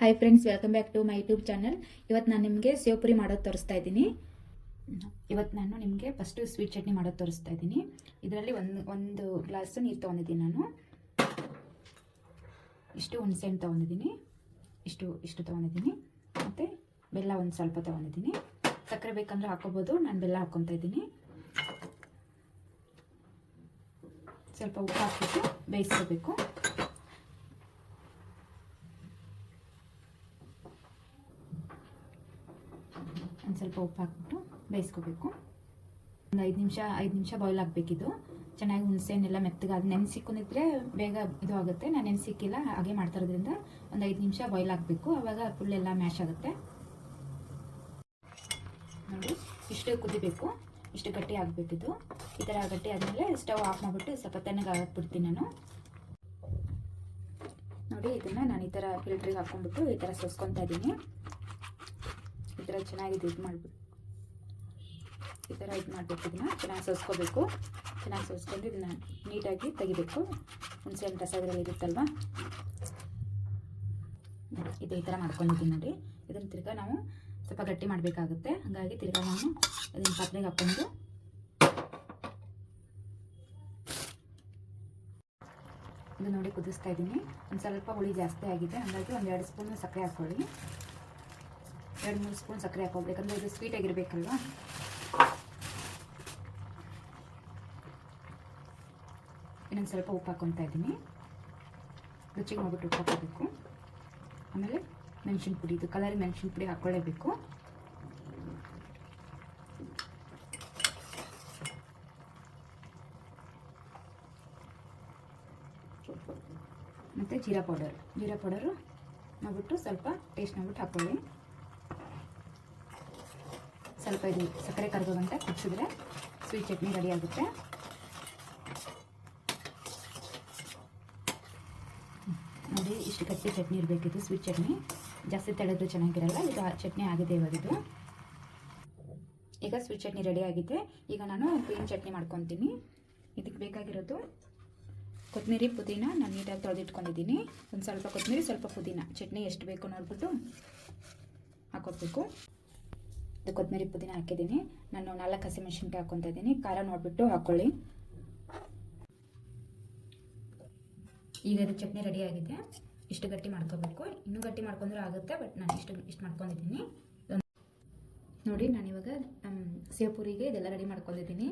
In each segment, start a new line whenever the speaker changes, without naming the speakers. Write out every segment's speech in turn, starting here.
Hi friends, welcome back to my YouTube channel. ಇವತ್ತು ನಾನು ನಿಮಗೆ ಸೇವ್ ಪುರಿ ಮಾಡೋದು ತೋರಿಸ್ತಾ ಇದ್ದೀನಿ. ಇವತ್ತು ನಾನು ನಿಮಗೆ ಫಸ್ಟು ಸ್ವೀಟ್ ಚಟ್ನಿ ಮಾಡೋದು ತೋರಿಸ್ತಾ ಇದ್ದೀನಿ. ಇದರಲ್ಲಿ ಒಂದು ಗ್ಲಾಸ್ ನೀರು ತೊಗೊಂಡಿದ್ದೀನಿ. ನಾನು ಇಷ್ಟು ಹುಣಸೆಹಣ್ಣು ತೊಗೊಂಡಿದ್ದೀನಿ, ಇಷ್ಟು ತೊಗೊಂಡಿದ್ದೀನಿ. ಮತ್ತು ಬೆಲ್ಲ ಒಂದು ಸ್ವಲ್ಪ ತೊಗೊಂಡಿದ್ದೀನಿ. ಸಕ್ಕರೆ ಬೇಕಂದ್ರೆ ಹಾಕೋಬೋದು, ನಾನು ಬೆಲ್ಲ ಹಾಕ್ಕೊತಾ ಇದ್ದೀನಿ. ಸ್ವಲ್ಪ ಉಪ್ಪು ಹಾಕ್ಬಿಟ್ಟು ಬೇಯಿಸ್ಕೋಬೇಕು. ಒಂದು ಸ್ವಲ್ಪ ಉಪ್ಪು ಹಾಕ್ಬಿಟ್ಟು ಬೇಯಿಸ್ಕೋಬೇಕು. ಒಂದು 5 ನಿಮಿಷ ಬಾಯ್ಲ್ ಆಗಬೇಕಿದು. ಚೆನ್ನಾಗಿ ಹುಣಸೆಹಣ್ಣೆಲ್ಲ ಮೆತ್ತಗಾದ ನೆನೆಸಿಕೊಂಡಿದ್ರೆ ಬೇಗ ಇದು ಆಗುತ್ತೆ. ನಾನು ನೆನೆಸಿಕ್ಕಿಲ್ಲ, ಹಾಗೆ ಮಾಡ್ತಾ ಇರೋದ್ರಿಂದ ಒಂದು 5 ನಿಮಿಷ ಬಾಯ್ಲ್ ಆಗಬೇಕು. ಆವಾಗ ಫುಲ್ ಎಲ್ಲ ಮ್ಯಾಶ್ ಆಗುತ್ತೆ. ನೋಡಿ, ಇಷ್ಟು ಕುದಿಬೇಕು, ಇಷ್ಟು ಗಟ್ಟಿ ಆಗಬೇಕಿದು. ಈ ಥರ ಗಟ್ಟಿ ಆದಮೇಲೆ ಸ್ಟವ್ ಆಫ್ ಮಾಡಿಬಿಟ್ಟು ಸ್ವಲ್ಪ ತಣ್ಣಗೆ ಹಾಕ್ಬಿಡ್ತೀನಿ ನಾನು. ನೋಡಿ, ಇದನ್ನು ನಾನು ಈ ಥರ ಫಿಲ್ಟ್ರಿಗೆ ಹಾಕ್ಕೊಂಡ್ಬಿಟ್ಟು ಈ ಥರ ಸೋಸ್ಕೊತಾ ಇದ್ದೀನಿ. ಈ ಥರ ಚೆನ್ನಾಗಿ ಇದು ಮಾಡಿಬಿಟ್ಟು ಈ ಥರ ಇದು ಮಾಡಬೇಕು. ಇದನ್ನು ಚೆನ್ನಾಗಿ ಸೋಸ್ಕೋಬೇಕು. ಚೆನ್ನಾಗಿ ಸೋಸ್ಕೊಂಡು ಇದನ್ನು ನೀಟಾಗಿ ತೆಗಿಬೇಕು. ಹುಣಸೆಹಣ್ಣು ರಸ ಇದರಲ್ಲಿ ಇರುತ್ತಲ್ವ, ಇದು ಈ ಥರ ಮಾಡ್ಕೊಂಡಿದ್ದೀನಿ ನೋಡಿ. ಇದನ್ನು ತಿರ್ಗಾ ನಾವು ಸ್ವಲ್ಪ ಗಟ್ಟಿ ಮಾಡಬೇಕಾಗುತ್ತೆ. ಹಾಗಾಗಿ ತಿರ್ಗಾ ನಾನು ಇದನ್ನು ಪಾತ್ರೆಗೆ ಹಾಕ್ಕೊಂಡು ಇದು ನೋಡಿ ಕುದಿಸ್ತಾ ಇದ್ದೀನಿ. ಒಂದು ಸ್ವಲ್ಪ ಹುಳಿ ಜಾಸ್ತಿ ಆಗಿದೆ, ಹಾಗಾಗಿ ಒಂದು 2 ಸ್ಪೂನು ಸಕ್ಕರೆ ಹಾಕ್ಕೊಳ್ಳಿ. 2-3 ಸ್ಪೂನ್ ಸಕ್ಕರೆ ಹಾಕೋಬೇಕಂದ್ರೆ ಇದು ಸ್ವೀಟ್ ಆಗಿರಬೇಕಲ್ವಾ. ಇನ್ನೊಂದು ಸ್ವಲ್ಪ ಉಪ್ಪು ಹಾಕ್ಕೊತಾ ಇದ್ದೀನಿ. ರುಚಿಗೆ ನೋಡ್ಬಿಟ್ಟು ಉಪ್ಪು ಹಾಕೋಬೇಕು. ಆಮೇಲೆ ಮೆಣಸಿನ ಪುಡಿ, ಇದು ಕಲರ್ ಮೆಣಸಿನ ಪುಡಿ ಹಾಕ್ಕೊಳ್ಳೇಬೇಕು. ಮತ್ತು ಜೀರಾ ಪೌಡರು ನೋಡ್ಬಿಟ್ಟು ಸ್ವಲ್ಪ ಟೇಸ್ಟ್ ನೋಡ್ಬಿಟ್ಟು ಹಾಕ್ಕೊಳ್ಳಿ. ಸ್ವಲ್ಪ ಇದು ಸಕ್ಕರೆ ಕರಗೋ ಗಂಟೆ ಕುದಿಸಿದ್ರೆ ಸ್ವೀಟ್ ಚಟ್ನಿ ರೆಡಿ ಆಗುತ್ತೆ. ನೋಡಿ, ಇಷ್ಟು ಗಟ್ಟಿ ಚಟ್ನಿ ಇರಬೇಕಿದು ಸ್ವೀಟ್ ಚಟ್ನಿ. ಜಾಸ್ತಿ ತೆಳೆದು ಚೆನ್ನಾಗಿರಲ್ಲ. ಇದು ಚಟ್ನಿ ಆಗಿದೆ ಇವಾಗಿದು. ಈಗ ಸ್ವೀಟ್ ಚಟ್ನಿ ರೆಡಿ ಆಗಿದೆ. ಈಗ ನಾನು ಗ್ರೀನ್ ಚಟ್ನಿ ಮಾಡ್ಕೊತೀನಿ. ಇದಕ್ಕೆ ಬೇಕಾಗಿರೋದು ಕೊತ್ತಂಬರಿ, ಪುದೀನ ನಾನು ನೀಟಾಗಿ ತೊಳೆದಿಟ್ಕೊಂಡಿದ್ದೀನಿ. ಒಂದು ಸ್ವಲ್ಪ ಕೊತ್ತಂಬರಿ, ಸ್ವಲ್ಪ ಪುದೀನ, ಚಟ್ನಿ ಎಷ್ಟು ಬೇಕು ನೋಡ್ಬಿಟ್ಟು ಹಾಕೋಬೇಕು. ಇದು ಕೊತ್ತಂಬರಿ, ಪುದೀನ ಹಾಕಿದ್ದೀನಿ. ನಾನು 4 ಹಸಿಮೆಣಸಿನ್ಕಾಯಿ ಹಾಕ್ಕೊತಾ ಇದ್ದೀನಿ. ಖಾರ ನೋಡಿಬಿಟ್ಟು ಹಾಕ್ಕೊಳ್ಳಿ. ಈಗ ಇದು ಚಟ್ನಿ ರೆಡಿ ಆಗಿದೆ. ಇಷ್ಟು ಗಟ್ಟಿ ಮಾಡ್ಕೋಬೇಕು. ಇನ್ನೂ ಗಟ್ಟಿ ಮಾಡ್ಕೊಂಡ್ರೂ ಆಗುತ್ತೆ, ಬಟ್ ನಾನು ಇಷ್ಟು ಮಾಡ್ಕೊಂಡಿದ್ದೀನಿ. ನೋಡಿ, ನಾನಿವಾಗ ಸೇವ್ ಪುರಿಗೆ ಇದೆಲ್ಲ ರೆಡಿ ಮಾಡ್ಕೊಂಡಿದ್ದೀನಿ.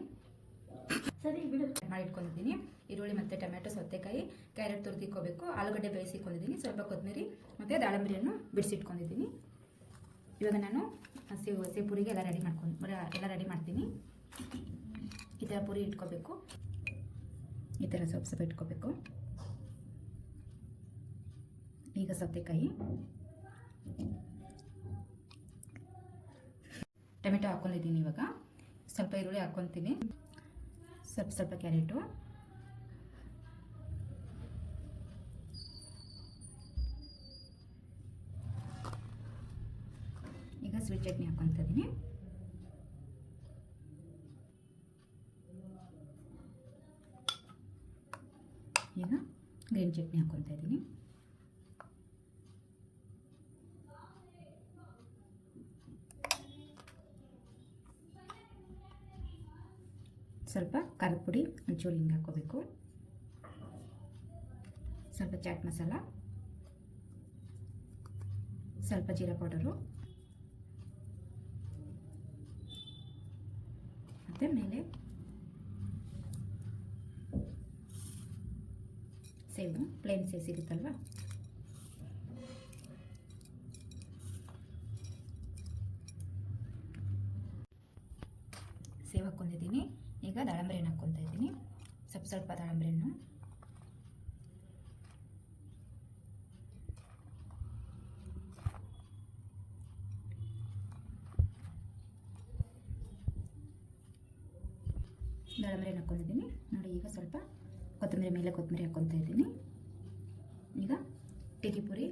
ಮಾಡಿಟ್ಕೊಂಡಿದ್ದೀನಿ. ಈರುಳ್ಳಿ ಮತ್ತು ಟೊಮೆಟೊ, ಸೌತೆಕಾಯಿ, ಕ್ಯಾರೆಟ್ ತುರಿದಿಕ್ಕೋಬೇಕು. ಆಲೂಗಡ್ಡೆ ಬೇಯಿಸಿಕೊಂಡಿದ್ದೀನಿ. ಸ್ವಲ್ಪ ಕೊತ್ತಂಬರಿ ಮತ್ತು ದಾಳಂಬರಿಯನ್ನು ಬಿಡಿಸಿಟ್ಕೊಂಡಿದ್ದೀನಿ. ಇವಾಗ ನಾನು ಸೇವ್ ಪುರಿಗೆ ಎಲ್ಲ ರೆಡಿ ಮಾಡ್ತೀನಿ. ಈ ಥರ ಪುರಿ ಇಟ್ಕೋಬೇಕು. ಈ ಥರ ಸ್ವಲ್ಪ ಇಟ್ಕೋಬೇಕು. ಈಗ ಸೌತೆಕಾಯಿ, ಟೊಮೆಟೊ ಹಾಕ್ಕೊಂಡಿದ್ದೀನಿ. ಇವಾಗ ಸ್ವಲ್ಪ ಈರುಳ್ಳಿ ಹಾಕ್ಕೊತೀನಿ. ಸ್ವಲ್ಪ ಕ್ಯಾರೆಟು, ಈಗ ಸ್ವೀಟ್ ಚಟ್ನಿ ಹಾಕ್ಕೊತಾ ಇದ್ದೀನಿ. ಈಗ ಗ್ರೀನ್ ಚಟ್ನಿ ಹಾಕ್ಕೊತಾ ಇದ್ದೀನಿ. ಸ್ವಲ್ಪ ಖಾರದ ಪುಡಿ ಒಂಚೂರು ಹಿಂಗೆ ಹಾಕ್ಕೋಬೇಕು. ಸ್ವಲ್ಪ ಚಾಟ್ ಮಸಾಲ, ಸ್ವಲ್ಪ ಜೀರಾ ಪೌಡರು, ಮತ್ತು ಮೇಲೆ ಸೇವು, ಪ್ಲೇನ್ ಸೇವ್ ಸಿಗುತ್ತಲ್ವ, ಸೇವ್ ಹಾಕ್ಕೊಂಡಿದ್ದೀನಿ. ಈಗ ದಾಳಂಬರಿಯನ್ನು ಹಾಕ್ಕೊತಾ ಇದ್ದೀನಿ. ಸ್ವಲ್ಪ ದಾಳಂಬರಿಯನ್ನು, ಹಾಕ್ಕೊಂಡಿದ್ದೀನಿ. ನೋಡಿ, ಈಗ ಸ್ವಲ್ಪ ಕೊತ್ತಂಬರಿ ಮೇಲೆ ಕೊತ್ತಂಬರಿ ಹಾಕ್ಕೊತಾ ಇದ್ದೀನಿ. ಈಗ ಟೀಗಿ ಪುರಿ